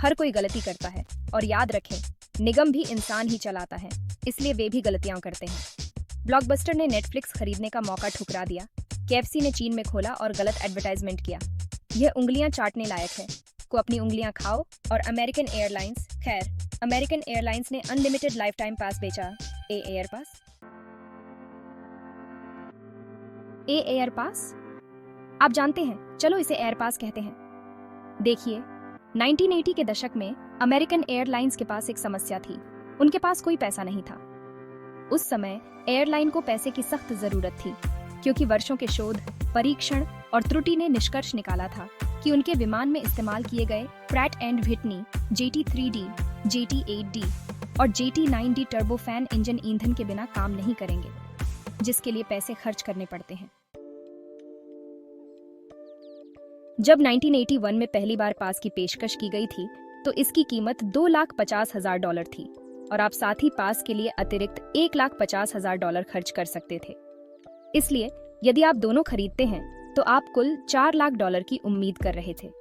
हर कोई गलती करता है और याद रखें, निगम भी इंसान ही चलाता है, इसलिए वे भी गलतियां करते हैं। ब्लॉकबस्टर ने नेटफ्लिक्स खरीदने का मौका ठुकरा दिया, केएफसी ने चीन में खोला और गलत एडवर्टाइजमेंट किया। यह उंगलियां चाटने लायक है, को अपनी उंगलियां खाओ। और अमेरिकन एयरलाइंस, खैर अमेरिकन एयरलाइंस ने अनलिमिटेड लाइफ टाइम पास बेचा। एयर पास, एयर पास आप जानते हैं, चलो इसे एयर पास कहते हैं। देखिए, 1980 के दशक में अमेरिकन एयरलाइंस के पास एक समस्या थी। उनके पास कोई पैसा नहीं था। उस समय एयरलाइन को पैसे की सख्त जरूरत थी, क्योंकि वर्षों के शोध, परीक्षण और त्रुटि ने निष्कर्ष निकाला था कि उनके विमान में इस्तेमाल किए गए Pratt and Whitney JT3D, JT8D और JT9D टर्बोफैन इंजन ईंधन के बिना काम नहीं करेंगे, जिसके लिए पैसे खर्च करने पड़ते हैं। जब 1981 में पहली बार पास की पेशकश की गई थी, तो इसकी कीमत $2,50,000 थी और आप साथ ही पास के लिए अतिरिक्त $1,50,000 खर्च कर सकते थे। इसलिए यदि आप दोनों खरीदते हैं तो आप कुल $4,00,000 की उम्मीद कर रहे थे।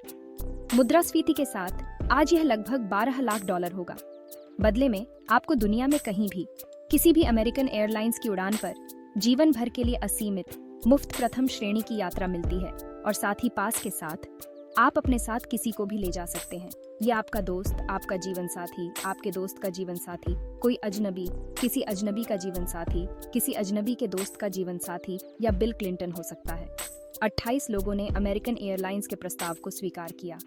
मुद्रास्फीति के साथ आज यह लगभग $12,00,000 होगा। बदले में आपको दुनिया में कहीं भी किसी भी अमेरिकन एयरलाइंस की उड़ान पर जीवन भर के लिए असीमित मुफ्त प्रथम श्रेणी की यात्रा मिलती है और साथ ही पास के साथ आप अपने साथ किसी को भी ले जा सकते हैं। ये आपका दोस्त, आपका जीवन साथी, आपके दोस्त का जीवन साथी, कोई अजनबी, किसी अजनबी का जीवन साथी, किसी अजनबी के दोस्त का जीवन साथी या बिल क्लिंटन हो सकता है। 28 लोगों ने अमेरिकन एयरलाइंस के प्रस्ताव को स्वीकार किया।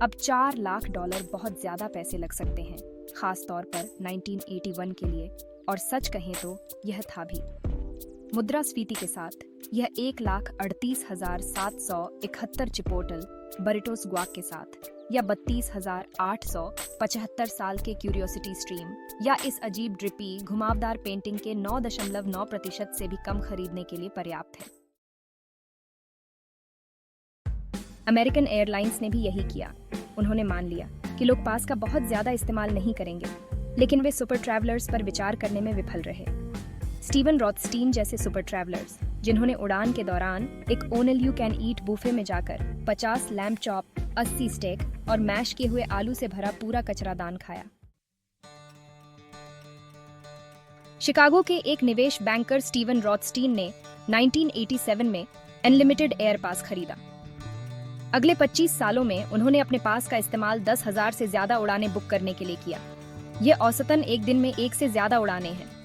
अब $4,00,000 बहुत ज्यादा पैसे लग सकते हैं, खास तौर पर 1981 के लिए, और सच कहें तो यह था भी। मुद्रास्फीति के साथ यह 1,38,771 चिपोटल बरिटोस ग्वाक के साथ, या 32,875 साल के क्यूरियोसिटी स्ट्रीम, या इस अजीब ड्रिपी घुमावदार पेंटिंग के 9.9% से भी कम खरीदने के लिए पर्याप्त है। अमेरिकन एयरलाइंस ने भी यही किया। उन्होंने मान लिया कि लोग पास का बहुत ज्यादा इस्तेमाल नहीं करेंगे, लेकिन वे सुपर ट्रैवलर्स पर विचार करने में विफल रहे। स्टीवन रॉथस्टीन जैसे सुपर ट्रैवलर्स, जिन्होंने उड़ान के दौरान एक ओनल यू कैन ईट बुफे में जाकर 50 लैम्ब चॉप, 80 स्टेक और मैश किए हुए आलू से भरा पूरा कचरादान खाया। शिकागो के एक निवेश बैंकर स्टीवन रॉथस्टीन ने 1987 में अनलिमिटेड एयर पास खरीदा। अगले 25 सालों में उन्होंने अपने पास का इस्तेमाल 10,000 से ज्यादा उड़ानें बुक करने के लिए किया। ये औसतन एक दिन में 1 से ज्यादा उड़ानें हैं।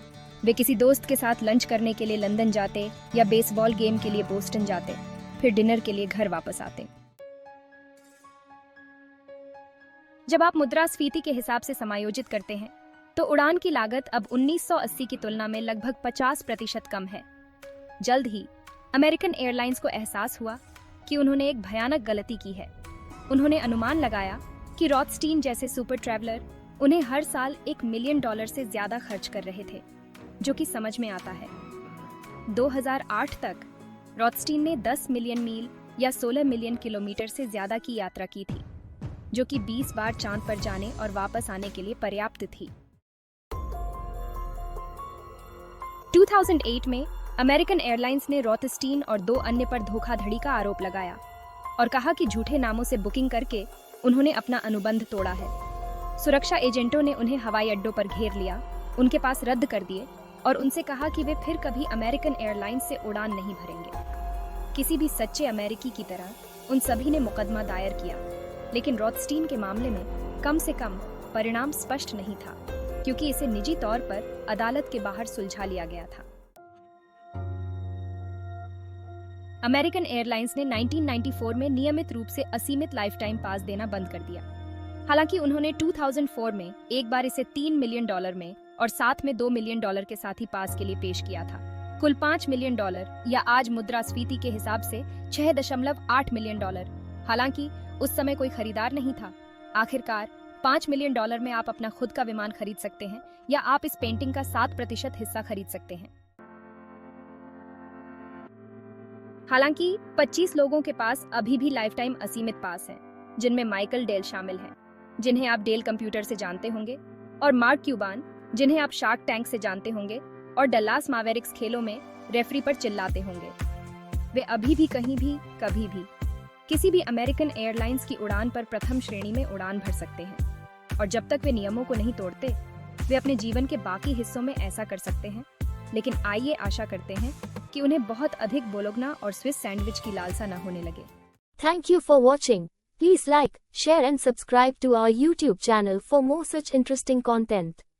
वे किसी दोस्त के साथ लंच करने के लिए लंदन जाते या बेसबॉल गेम के लिए बोस्टन जाते, फिर डिनर के लिए घर वापस आते। जब आप मुद्रास्फीति के हिसाब से समायोजित करते हैं, तो उड़ान की लागत अब 1980 की तुलना में लगभग 50% कम है। जल्द ही अमेरिकन एयरलाइंस को एहसास हुआ कि उन्होंने एक भयानक गलती की है। उन्होंने अनुमान लगाया कि रॉथस्टीन जैसे सुपर ट्रैवलर उन्हें हर साल $1 मिलियन से ज्यादा खर्च कर रहे थे, जो कि समझ में आता है। 2008 तक रॉथस्टीन ने 10 मिलियन मील या 16 मिलियन किलोमीटर से ज्यादा की यात्रा की थी, जो कि 20 बार चांद पर जाने और वापस आने के लिए पर्याप्त थी। 2008 में अमेरिकन एयरलाइंस ने रॉथस्टीन और 2 अन्य पर धोखाधड़ी का आरोप लगाया और कहा कि झूठे नामों से बुकिंग करके उन्होंने अपना अनुबंध तोड़ा है। सुरक्षा एजेंटों ने उन्हें हवाई अड्डों पर घेर लिया, उनके पास रद्द कर दिए और उनसे कहा कि वे फिर कभी अमेरिकन एयरलाइंस से उड़ान नहीं भरेंगे। किसी भी सच्चे अमेरिकी की तरह उन सभी ने मुकदमा दायर किया, लेकिन रॉथस्टीन के मामले में कम से कम परिणाम स्पष्ट नहीं था, क्योंकि इसे निजी तौर पर अदालत के बाहर सुलझा लिया गया था। अमेरिकन एयरलाइंस ने 1994 में नियमित रूप से असीमित लाइफ टाइम पास देना बंद कर दिया। हालांकि उन्होंने 2004 में एक बार इसे $3 मिलियन में और साथ में $2 मिलियन के साथ ही पास के लिए पेश किया था। कुल $5 मिलियन या आज मुद्रास्फीति के हिसाब से $6.8 मिलियन। हालांकि उस समय कोई खरीदार नहीं था। आखिरकार $5 मिलियन में आप अपना खुद का विमान खरीद सकते हैं, या आप इस पेंटिंग का 7% हिस्सा खरीद सकते हैं। हालांकि 25 लोगों के पास अभी भी लाइफ टाइम असीमित पास हैं, जिनमें माइकल डेल शामिल हैं, जिन्हें आप डेल कंप्यूटर से जानते होंगे, और मार्क क्यूबान, जिन्हें आप शार्क टैंक से जानते होंगे और डल्लास मैवेरिक्स खेलों में रेफरी पर चिल्लाते होंगे। वे अभी भी कहीं भी, कभी भी किसी भी अमेरिकन एयरलाइंस की उड़ान पर प्रथम श्रेणी में उड़ान भर सकते हैं और जब तक वे नियमों को नहीं तोड़ते वे अपने जीवन के बाकी हिस्सों में ऐसा कर सकते हैं। लेकिन आइए आशा करते हैं कि उन्हें बहुत अधिक बोलोगना और स्विस सैंडविच की लालसा न होने लगे। Thank you for watching. Please like, share and subscribe to our YouTube channel for more such interesting content.